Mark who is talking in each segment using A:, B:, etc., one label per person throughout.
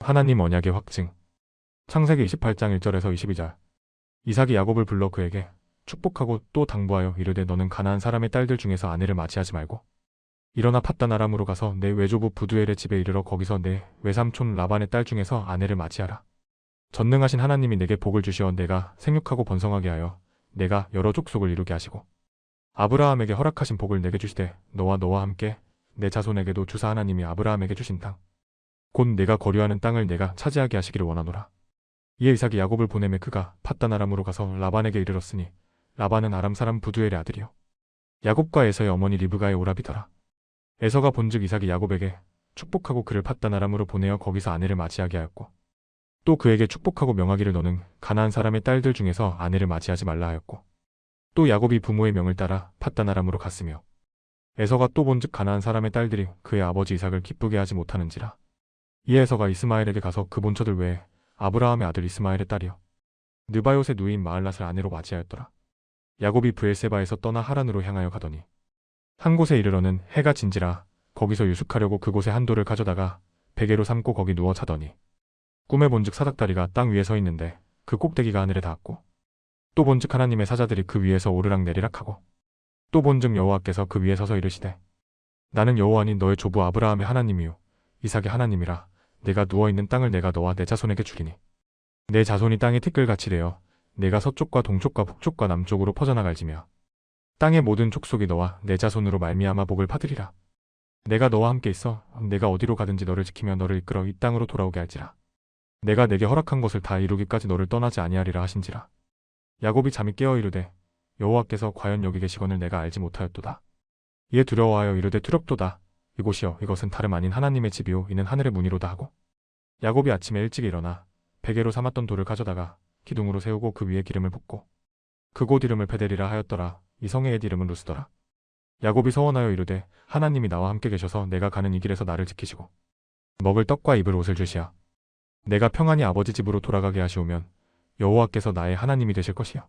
A: 하나님 언약의 확증. 창세기 28장 1절에서 22절. 이삭이 야곱을 불러 그에게 축복하고 또 당부하여 이르되 너는 가나안 사람의 딸들 중에서 아내를 맞이하지 말고 일어나 팟단 아람으로 가서 내 외조부 부두엘의 집에 이르러 거기서 내 외삼촌 라반의 딸 중에서 아내를 맞이하라. 전능하신 하나님이 내게 복을 주시어 내가 생육하고 번성하게 하여 내가 여러 족속을 이루게 하시고 아브라함에게 허락하신 복을 내게 주시되 너와 함께 내 자손에게도 주사 하나님이 아브라함에게 주신 땅 곧 내가 거류하는 땅을 내가 차지하게 하시기를 원하노라. 이에 이삭이 야곱을 보내매 그가 팟단 아람으로 가서 라반에게 이르렀으니 라반은 아람 사람 부두엘의 아들이요 야곱과 에서의 어머니 리브가의 오라비더라. 에서가 본즉 이삭이 야곱에게 축복하고 그를 팟단 아람으로 보내어 거기서 아내를 맞이하게 하였고 또 그에게 축복하고 명하기를 너는 가나안 사람의 딸들 중에서 아내를 맞이하지 말라 하였고 또 야곱이 부모의 명을 따라 팟단 아람으로 갔으며 에서가 또 본즉 가나안 사람의 딸들이 그의 아버지 이삭을 기쁘게 하지 못하는지라. 이에 에서가 이스마엘에게 가서 그 본처들 외에 아브라함의 아들 이스마엘의 딸이요 느바요의 누이인 마을랏을 아내로 맞이하였더라. 야곱이 브엘세바에서 떠나 하란으로 향하여 가더니 한 곳에 이르러는 해가 진지라 거기서 유숙하려고 그곳에 한 돌을 가져다가 베개로 삼고 거기 누워 자더니 꿈에 본즉 사닥다리가 땅 위에 서 있는데 그 꼭대기가 하늘에 닿았고 또 본즉 하나님의 사자들이 그 위에서 오르락 내리락 하고 또 본즉 여호와께서 그 위에 서서 이르시되 나는 여호와니 너의 조부 아브라함의 하나님이요 이삭의 하나님이라. 내가 누워있는 땅을 내가 너와 내 자손에게 주리니 내 자손이 땅의 티끌같이 되어 내가 서쪽과 동쪽과 북쪽과 남쪽으로 퍼져나갈지며 땅의 모든 족속이 너와 내 자손으로 말미암아 복을 받으리라. 내가 너와 함께 있어 내가 어디로 가든지 너를 지키며 너를 이끌어 이 땅으로 돌아오게 할지라. 내가 내게 허락한 것을 다 이루기까지 너를 떠나지 아니하리라 하신지라. 야곱이 잠이 깨어 이르되 여호와께서 과연 여기 계시거늘 내가 알지 못하였도다. 이에 두려워하여 이르되 두렵도다. 이곳이여 이것은 다름 아닌 하나님의 집이요 이는 하늘의 문이로다 하고 야곱이 아침에 일찍 일어나 베개로 삼았던 돌을 가져다가 기둥으로 세우고 그 위에 기름을 붓고 그곳 이름을 베델이라 하였더라. 이 성의 옛 이름은 루스더라. 야곱이 서원하여 이르되 하나님이 나와 함께 계셔서 내가 가는 이 길에서 나를 지키시고 먹을 떡과 입을 옷을 주시어 내가 평안히 아버지 집으로 돌아가게 하시오면 여호와께서 나의 하나님이 되실 것이요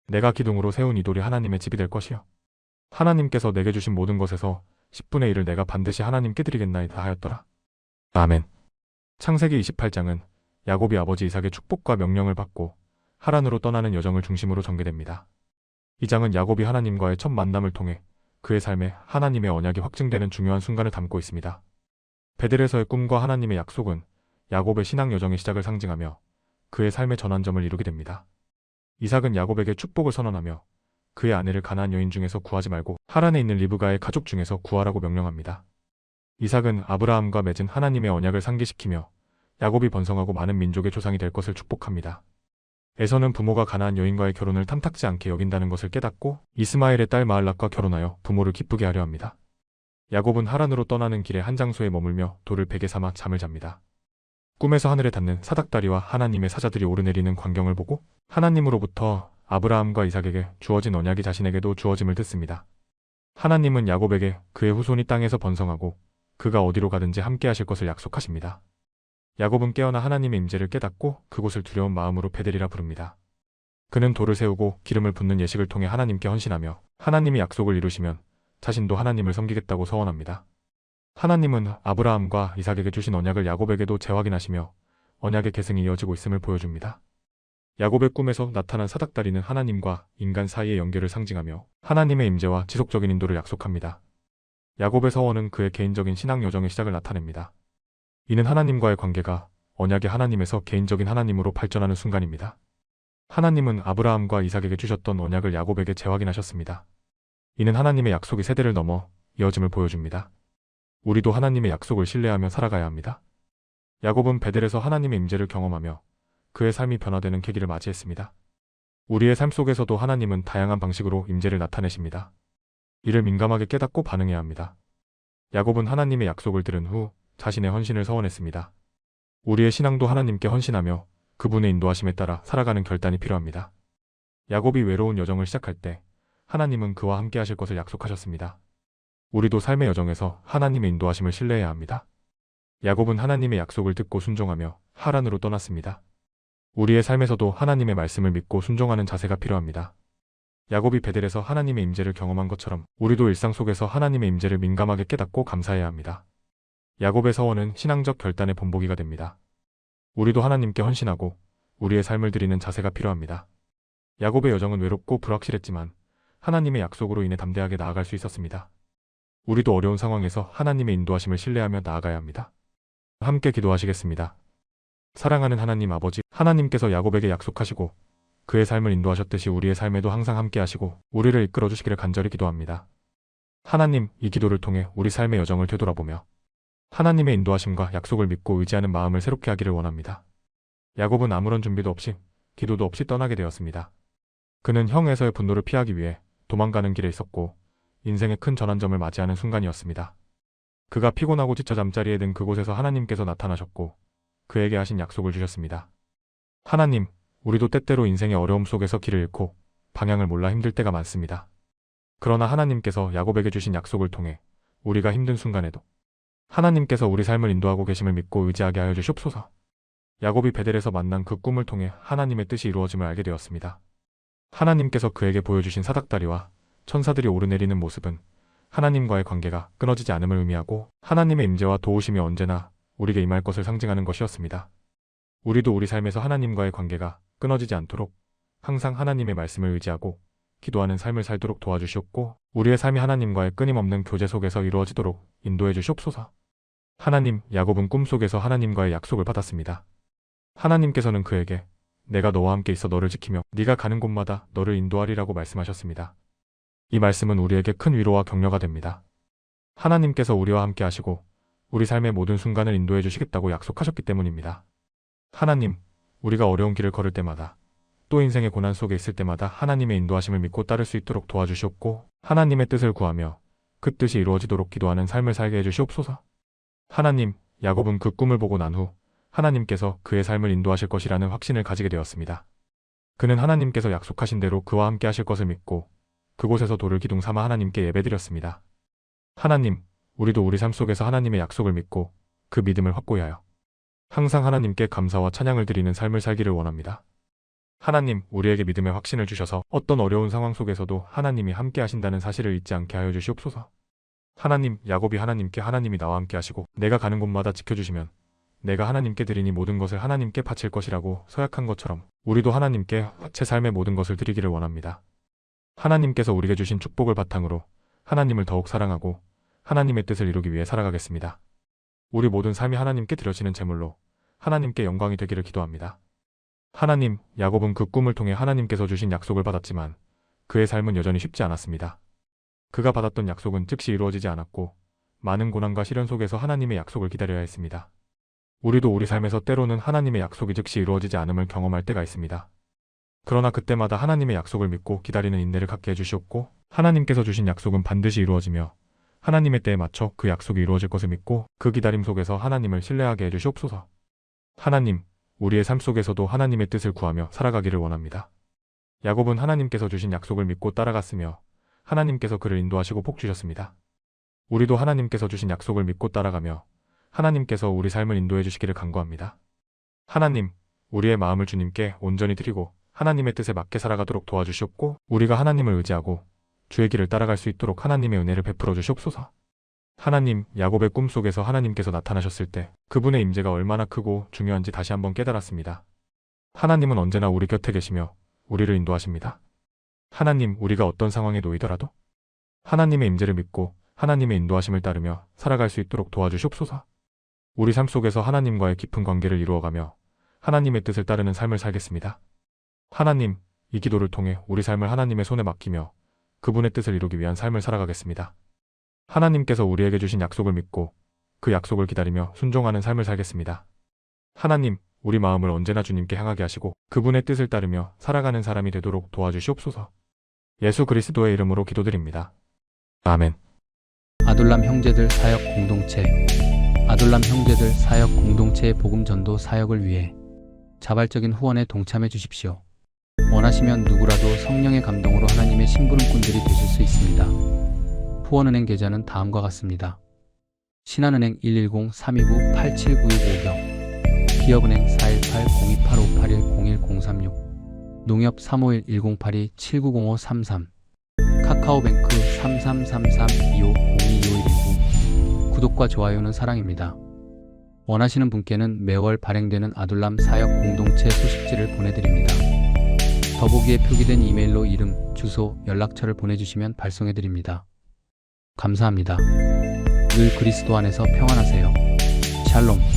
A: 내가 기둥으로 세운 이 돌이 하나님의 집이 될 것이요 하나님께서 내게 주신 모든 것에서 10분의 1을 내가 반드시 하나님께 드리겠나이다 하였더라. 아멘. 창세기 28장은 야곱이 아버지 이삭의 축복과 명령을 받고 하란으로 떠나는 여정을 중심으로 전개됩니다. 이 장은 야곱이 하나님과의 첫 만남을 통해 그의 삶에 하나님의 언약이 확증되는 중요한 순간을 담고 있습니다. 베델에서의 꿈과 하나님의 약속은 야곱의 신앙 여정의 시작을 상징하며 그의 삶의 전환점을 이루게 됩니다. 이삭은 야곱에게 축복을 선언하며 그의 아내를 가나안 여인 중에서 구하지 말고 하란에 있는 리브가의 가족 중에서 구하라고 명령합니다. 이삭은 아브라함과 맺은 하나님의 언약을 상기시키며 야곱이 번성하고 많은 민족의 조상이 될 것을 축복합니다. 에서는 부모가 가나안 여인과의 결혼을 탐탁지 않게 여긴다는 것을 깨닫고 이스마엘의 딸 마을랏과 결혼하여 부모를 기쁘게 하려 합니다. 야곱은 하란으로 떠나는 길에 한 장소에 머물며 돌을 베개 삼아 잠을 잡니다. 꿈에서 하늘에 닿는 사닥다리와 하나님의 사자들이 오르내리는 광경을 보고 하나님으로부터 아브라함과 이삭에게 주어진 언약이 자신에게도 주어짐을 듣습니다. 하나님은 야곱에게 그의 후손이 땅에서 번성하고 그가 어디로 가든지 함께 하실 것을 약속하십니다. 야곱은 깨어나 하나님의 임재를 깨닫고 그곳을 두려운 마음으로 베델이라 부릅니다. 그는 돌을 세우고 기름을 붓는 예식을 통해 하나님께 헌신하며 하나님이 약속을 이루시면 자신도 하나님을 섬기겠다고 서원합니다. 하나님은 아브라함과 이삭에게 주신 언약을 야곱에게도 재확인하시며 언약의 계승이 이어지고 있음을 보여줍니다. 야곱의 꿈에서 나타난 사닥다리는 하나님과 인간 사이의 연결을 상징하며 하나님의 임재와 지속적인 인도를 약속합니다. 야곱의 서원은 그의 개인적인 신앙 여정의 시작을 나타냅니다. 이는 하나님과의 관계가 언약의 하나님에서 개인적인 하나님으로 발전하는 순간입니다. 하나님은 아브라함과 이삭에게 주셨던 언약을 야곱에게 재확인하셨습니다. 이는 하나님의 약속이 세대를 넘어 이어짐을 보여줍니다. 우리도 하나님의 약속을 신뢰하며 살아가야 합니다. 야곱은 베델에서 하나님의 임재를 경험하며 그의 삶이 변화되는 계기를 맞이했습니다. 우리의 삶 속에서도 하나님은 다양한 방식으로 임재를 나타내십니다. 이를 민감하게 깨닫고 반응해야 합니다. 야곱은 하나님의 약속을 들은 후 자신의 헌신을 서원했습니다. 우리의 신앙도 하나님께 헌신하며 그분의 인도하심에 따라 살아가는 결단이 필요합니다. 야곱이 외로운 여정을 시작할 때 하나님은 그와 함께 하실 것을 약속하셨습니다. 우리도 삶의 여정에서 하나님의 인도하심을 신뢰해야 합니다. 야곱은 하나님의 약속을 듣고 순종하며 하란으로 떠났습니다. 우리의 삶에서도 하나님의 말씀을 믿고 순종하는 자세가 필요합니다. 야곱이 베델에서 하나님의 임재를 경험한 것처럼 우리도 일상 속에서 하나님의 임재를 민감하게 깨닫고 감사해야 합니다. 야곱의 서원은 신앙적 결단의 본보기가 됩니다. 우리도 하나님께 헌신하고 우리의 삶을 드리는 자세가 필요합니다. 야곱의 여정은 외롭고 불확실했지만 하나님의 약속으로 인해 담대하게 나아갈 수 있었습니다. 우리도 어려운 상황에서 하나님의 인도하심을 신뢰하며 나아가야 합니다. 함께 기도하시겠습니다. 사랑하는 하나님 아버지, 하나님께서 야곱에게 약속하시고 그의 삶을 인도하셨듯이 우리의 삶에도 항상 함께 하시고 우리를 이끌어 주시기를 간절히 기도합니다. 하나님, 이 기도를 통해 우리 삶의 여정을 되돌아보며 하나님의 인도하심과 약속을 믿고 의지하는 마음을 새롭게 하기를 원합니다. 야곱은 아무런 준비도 없이 기도도 없이 떠나게 되었습니다. 그는 형 에서의 분노를 피하기 위해 도망가는 길에 있었고 인생의 큰 전환점을 맞이하는 순간이었습니다. 그가 피곤하고 지쳐 잠자리에 든 그곳에서 하나님께서 나타나셨고 그에게 하신 약속을 주셨습니다. 하나님, 우리도 때때로 인생의 어려움 속에서 길을 잃고 방향을 몰라 힘들 때가 많습니다. 그러나 하나님께서 야곱에게 주신 약속을 통해 우리가 힘든 순간에도 하나님께서 우리 삶을 인도하고 계심을 믿고 의지하게 하여 주시옵소서. 야곱이 베델에서 만난 그 꿈을 통해 하나님의 뜻이 이루어짐을 알게 되었습니다. 하나님께서 그에게 보여주신 사닥다리와 천사들이 오르내리는 모습은 하나님과의 관계가 끊어지지 않음을 의미하고 하나님의 임재와 도우심이 언제나 우리에게 임할 것을 상징하는 것이었습니다. 우리도 우리 삶에서 하나님과의 관계가 끊어지지 않도록 항상 하나님의 말씀을 의지하고 기도하는 삶을 살도록 도와주시옵고 우리의 삶이 하나님과의 끊임없는 교제 속에서 이루어지도록 인도해 주시옵소서. 하나님, 야곱은 꿈속에서 하나님과의 약속을 받았습니다. 하나님께서는 그에게 내가 너와 함께 있어 너를 지키며 네가 가는 곳마다 너를 인도하리라고 말씀하셨습니다. 이 말씀은 우리에게 큰 위로와 격려가 됩니다. 하나님께서 우리와 함께 하시고 우리 삶의 모든 순간을 인도해 주시겠다고 약속하셨기 때문입니다. 하나님, 우리가 어려운 길을 걸을 때마다 또 인생의 고난 속에 있을 때마다 하나님의 인도하심을 믿고 따를 수 있도록 도와주시옵고 하나님의 뜻을 구하며 그 뜻이 이루어지도록 기도하는 삶을 살게 해주시옵소서. 하나님, 야곱은 그 꿈을 보고 난 후 하나님께서 그의 삶을 인도하실 것이라는 확신을 가지게 되었습니다. 그는 하나님께서 약속하신 대로 그와 함께 하실 것을 믿고 그곳에서 돌을 기둥 삼아 하나님께 예배드렸습니다. 하나님, 우리도 우리 삶 속에서 하나님의 약속을 믿고 그 믿음을 확고히 하여 항상 하나님께 감사와 찬양을 드리는 삶을 살기를 원합니다. 하나님, 우리에게 믿음의 확신을 주셔서 어떤 어려운 상황 속에서도 하나님이 함께 하신다는 사실을 잊지 않게 하여 주시옵소서. 하나님, 야곱이 하나님께 하나님이 나와 함께 하시고 내가 가는 곳마다 지켜주시면 내가 하나님께 드리니 모든 것을 하나님께 바칠 것이라고 서약한 것처럼 우리도 하나님께 제 삶의 모든 것을 드리기를 원합니다. 하나님께서 우리에게 주신 축복을 바탕으로 하나님을 더욱 사랑하고 하나님의 뜻을 이루기 위해 살아가겠습니다. 우리 모든 삶이 하나님께 드려지는 제물로 하나님께 영광이 되기를 기도합니다. 하나님, 야곱은 그 꿈을 통해 하나님께서 주신 약속을 받았지만 그의 삶은 여전히 쉽지 않았습니다. 그가 받았던 약속은 즉시 이루어지지 않았고 많은 고난과 시련 속에서 하나님의 약속을 기다려야 했습니다. 우리도 우리 삶에서 때로는 하나님의 약속이 즉시 이루어지지 않음을 경험할 때가 있습니다. 그러나 그때마다 하나님의 약속을 믿고 기다리는 인내를 갖게 해주시옵고 하나님께서 주신 약속은 반드시 이루어지며 하나님의 때에 맞춰 그 약속이 이루어질 것을 믿고 그 기다림 속에서 하나님을 신뢰하게 해주시옵소서. 하나님, 우리의 삶 속에서도 하나님의 뜻을 구하며 살아가기를 원합니다. 야곱은 하나님께서 주신 약속을 믿고 따라갔으며 하나님께서 그를 인도하시고 복 주셨습니다. 우리도 하나님께서 주신 약속을 믿고 따라가며 하나님께서 우리 삶을 인도해 주시기를 간구합니다. 하나님, 우리의 마음을 주님께 온전히 드리고 하나님의 뜻에 맞게 살아가도록 도와주시옵고 우리가 하나님을 의지하고 주의 길을 따라갈 수 있도록 하나님의 은혜를 베풀어 주시옵소서. 하나님, 야곱의 꿈속에서 하나님께서 나타나셨을 때 그분의 임재가 얼마나 크고 중요한지 다시 한번 깨달았습니다. 하나님은 언제나 우리 곁에 계시며 우리를 인도하십니다. 하나님, 우리가 어떤 상황에 놓이더라도 하나님의 임재를 믿고 하나님의 인도하심을 따르며 살아갈 수 있도록 도와주시옵소서. 우리 삶 속에서 하나님과의 깊은 관계를 이루어가며 하나님의 뜻을 따르는 삶을 살겠습니다. 하나님, 이 기도를 통해 우리 삶을 하나님의 손에 맡기며 그분의 뜻을 이루기 위한 삶을 살아가겠습니다. 하나님께서 우리에게 주신 약속을 믿고 그 약속을 기다리며 순종하는 삶을 살겠습니다. 하나님, 우리 마음을 언제나 주님께 향하게 하시고 그분의 뜻을 따르며 살아가는 사람이 되도록 도와주시옵소서. 예수 그리스도의 이름으로 기도드립니다. 아멘.
B: 아둘람 형제들 사역 공동체. 아둘람 형제들 사역 공동체의 복음 전도 사역을 위해 자발적인 후원에 동참해 주십시오. 원하시면 누구라도 성령의 감동으로 하나님의 심부름꾼들이 되실 수 있습니다. 후원은행 계좌는 다음과 같습니다. 신한은행 110-329-879150, 기업은행 418-028581-01036, 농협 351-1082-790533, 카카오뱅크 3333-2502-2119. 구독과 좋아요는 사랑입니다. 원하시는 분께는 매월 발행되는 아둘람 사역 공동체 소식지를 보내드립니다. 더보기에 표기된 이메일로 이름, 주소, 연락처를 보내주시면 발송해드립니다. 감사합니다. 늘 그리스도 안에서 평안하세요. 샬롬.